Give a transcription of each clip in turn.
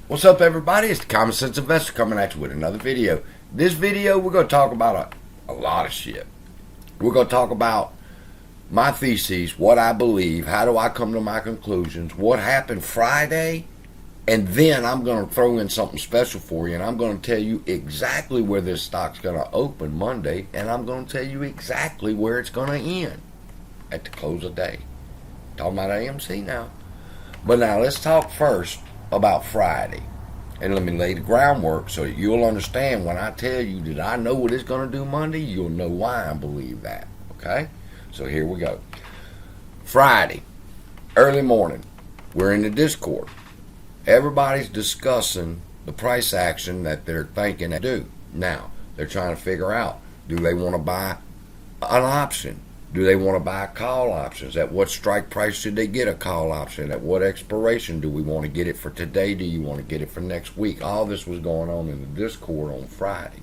What's up, everybody? It's the Common Sense Investor coming at you with another video. This video, we're going to talk about a lot of shit. We're going to talk about my theses, what I believe, how do I come to my conclusions, what happened Friday, and then I'm going to throw in something special for you, and I'm going to tell you exactly where this stock's going to open Monday, and I'm going to tell you exactly where it's going to end at the close of day. Talking about AMC now. But now let's talk first about Friday, and let me lay the groundwork so that you'll understand when I tell you that I know what it's going to do Monday. You'll know why I believe that. Okay, so here we go. Friday, early morning, we're in the Discord. Everybody's discussing the price action that they're thinking to do. Now they're trying to figure out, do they want to buy an option? Do they want to buy call options? At what strike price should they get a call option? At what expiration do we want to get it for today? Do you want to get it for next week? All this was going on in the Discord on Friday.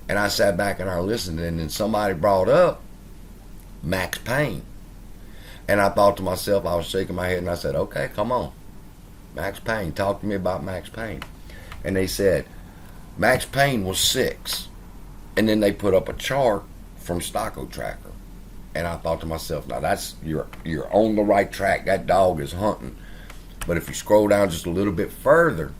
And I sat back and I listened, and then somebody brought up Max Payne. And I thought to myself, I was shaking my head, and I said, okay, come on. Max Payne, talk to me about Max Payne. And they said, Max Payne was 6. And then they put up a chart from Stocko Tracker. And I thought to myself, now that's you're on the right track. That dog is hunting. But if you scroll down just a little bit further,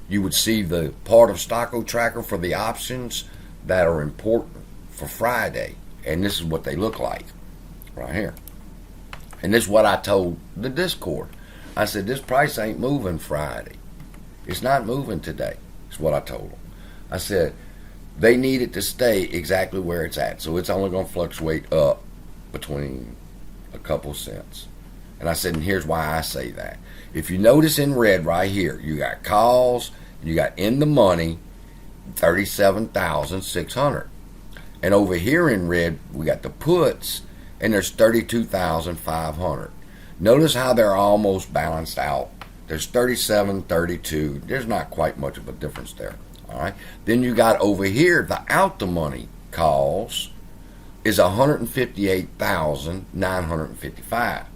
you would see the part of Stocko Tracker for the options that are important for Friday. And this is what they look like right here. And this is what I told the Discord. I said, this price ain't moving Friday. It's not moving today. Is what I told them. I said, they need it to stay exactly where it's at. So it's only going to fluctuate up between a couple cents. And I said, and here's why I say that. If you notice in red right here, you got calls, you got in the money, 37,600. And over here in red, we got the puts, and there's 32,500. Notice how they're almost balanced out. There's 37, 32. There's not quite much of a difference there. All right. Then you got over here the out the money calls is 158,955,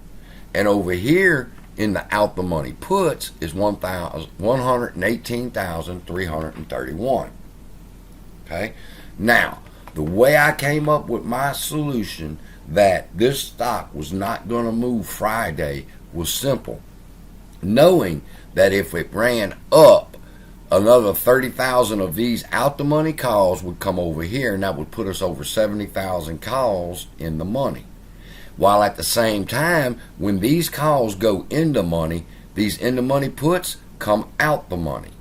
and over here in the out the money puts is 118,331. Okay. Now the way I came up with my solution that this stock was not going to move Friday was simple, knowing that if it ran up, another 30,000 of these out the money calls would come over here, and that would put us over 70,000 calls in the money. While at the same time, when these calls go into money, these in the money puts come out the money.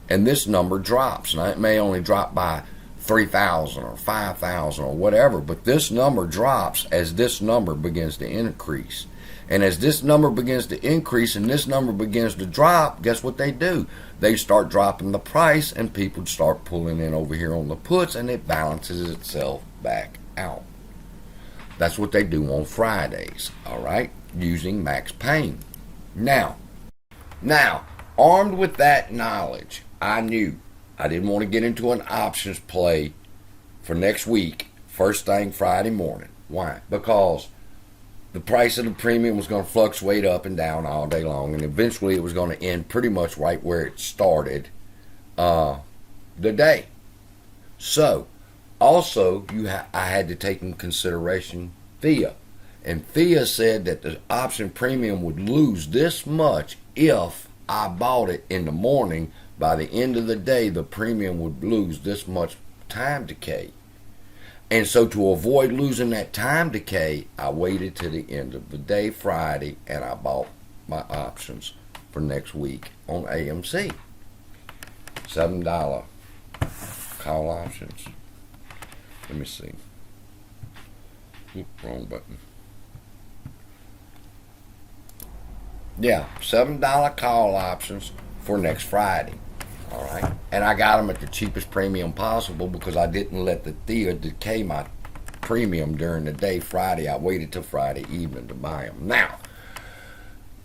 And this number drops. Now it may only drop by 3,000 or 5,000 or whatever, but this number drops as this number begins to increase. And as this number begins to increase and this number begins to drop, guess what they do? They start dropping the price, and people start pulling in over here on the puts, and it balances itself back out. That's what they do on Fridays, all right, using Max Payne. Now, armed with that knowledge, I knew I didn't want to get into an options play for next week, first thing Friday morning. Why? Because the price of the premium was going to fluctuate up and down all day long, and eventually it was going to end pretty much right where it started the day. So, also, I had to take in consideration Thea. And Thea said that the option premium would lose this much if I bought it in the morning. By the end of the day, the premium would lose this much time decay. And so to avoid losing that time decay, I waited to the end of the day Friday, and I bought my options for next week on AMC. $7 call options. Let me see. Oop, wrong button. Yeah, $7 call options for next Friday. All right, and I got them at the cheapest premium possible because I didn't let the Thea decay my premium during the day Friday. I waited till Friday evening to buy them. Now,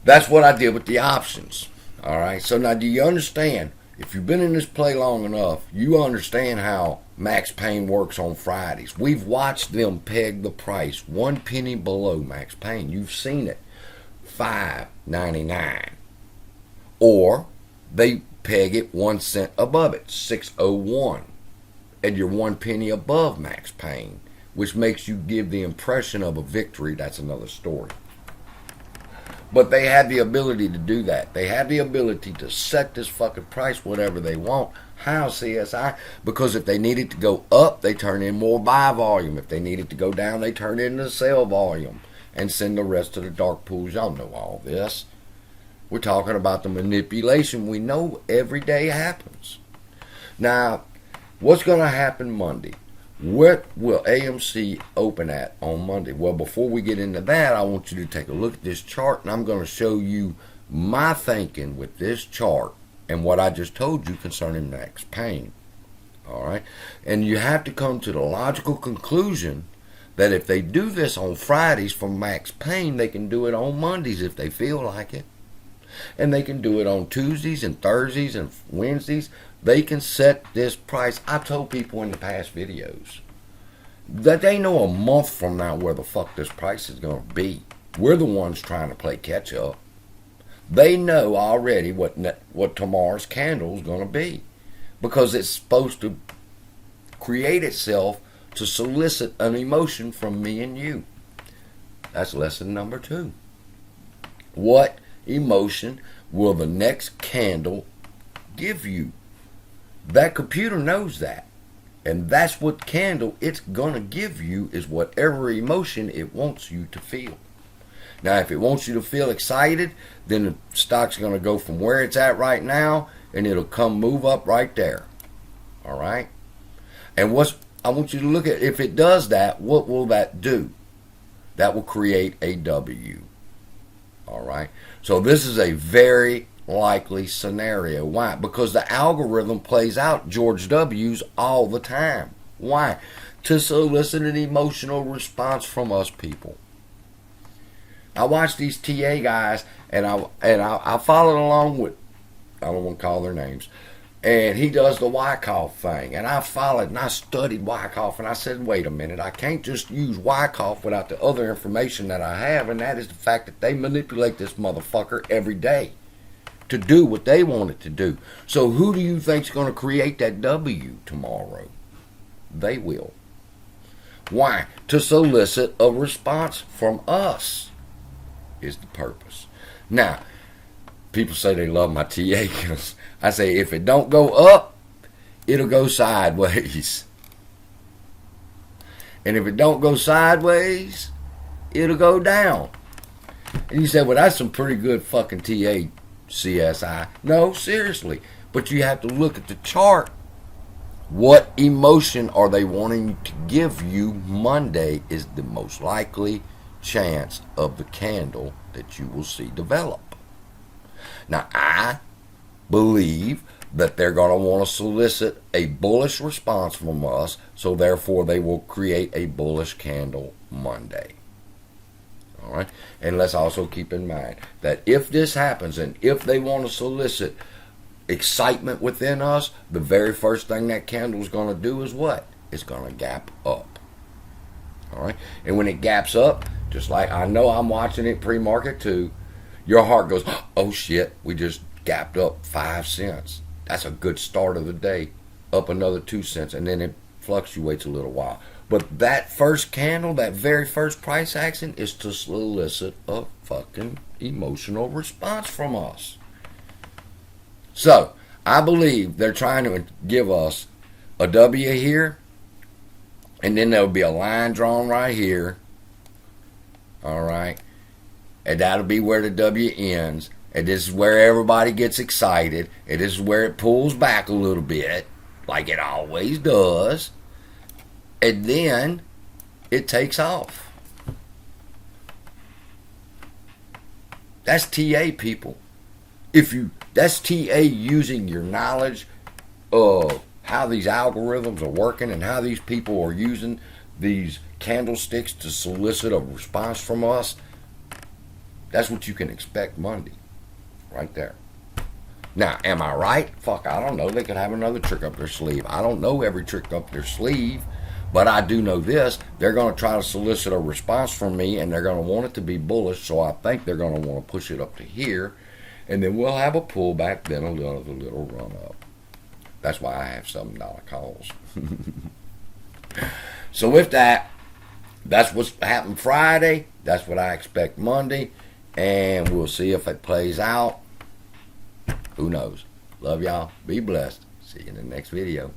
that's what I did with the options. All right, so now do you understand? If you've been in this play long enough, you understand how Max Payne works on Fridays. We've watched them peg the price 1 penny below Max Payne. You've seen it, $5.99. Or they peg it 1 cent above it, 601. And you're 1 penny above max pain, which makes you give the impression of a victory. That's another story. But they have the ability to do that. They have the ability to set this fucking price whatever they want. How, CSI? Because if they need it to go up, they turn in more buy volume. If they need it to go down, they turn in the sell volume and send the rest to the dark pools. Y'all know all this. We're talking about the manipulation we know every day happens. Now, what's going to happen Monday? What will AMC open at on Monday? Well, before we get into that, I want you to take a look at this chart, and I'm going to show you my thinking with this chart and what I just told you concerning max pain. All right? And you have to come to the logical conclusion that if they do this on Fridays for max pain, they can do it on Mondays if they feel like it. And they can do it on Tuesdays and Thursdays and Wednesdays. They can set this price. I told people in the past videos that they know a month from now where the fuck this price is going to be. We're the ones trying to play catch up. They know already what tomorrow's candle is going to be, because it's supposed to create itself to solicit an emotion from me and you. That's lesson number 2. What emotion will the next candle give you? That computer knows that. And that's what candle it's going to give you, is whatever emotion it wants you to feel. Now, if it wants you to feel excited, then the stock's going to go from where it's at right now, and it'll come move up right there. All right? And I want you to look at, if it does that, what will that do? That will create a W. All right? So this is a very likely scenario. Why? Because the algorithm plays out George W's all the time. Why? To solicit an emotional response from us people. I watch these TA guys, and I followed along with, I don't want to call their names, and he does the Wyckoff thing, and I followed and I studied Wyckoff, and I said, wait a minute, I can't just use Wyckoff without the other information that I have, and that is the fact that they manipulate this motherfucker every day to do what they want it to do. So who do you think's going to create that W tomorrow? They will. Why? To solicit a response from us is the purpose. Now, people say they love my TA because I say if it don't go up, it'll go sideways. And if it don't go sideways, it'll go down. And you say, well, that's some pretty good fucking TA, CSI. No, seriously. But you have to look at the chart. What emotion are they wanting to give you Monday is the most likely chance of the candle that you will see develop. Now, I believe that they're going to want to solicit a bullish response from us, so therefore they will create a bullish candle Monday. All right? And let's also keep in mind that if this happens and if they want to solicit excitement within us, the very first thing that candle is going to do is what? It's going to gap up. All right? And when it gaps up, just like I know I'm watching it pre-market too, your heart goes, oh shit, we just gapped up 5 cents. That's a good start of the day. Up another 2 cents, and then it fluctuates a little while. But that first candle, that very first price action, is to solicit a fucking emotional response from us. So, I believe they're trying to give us a W here, and then there'll be a line drawn right here. All right? And that'll be where the W ends. And this is where everybody gets excited. And this is where it pulls back a little bit, like it always does. And then it takes off. That's TA, people. That's TA using your knowledge of how these algorithms are working and how these people are using these candlesticks to solicit a response from us. That's what you can expect Monday. Right there. Now, am I right? Fuck, I don't know. They could have another trick up their sleeve. I don't know every trick up their sleeve, but I do know this. They're going to try to solicit a response from me, and they're going to want it to be bullish, so I think they're going to want to push it up to here. And then we'll have a pullback, then another little run up. That's why I have $7 calls. So with that, that's what's happened Friday. That's what I expect Monday. And we'll see if it plays out. Who knows? Love y'all. Be blessed. See you in the next video.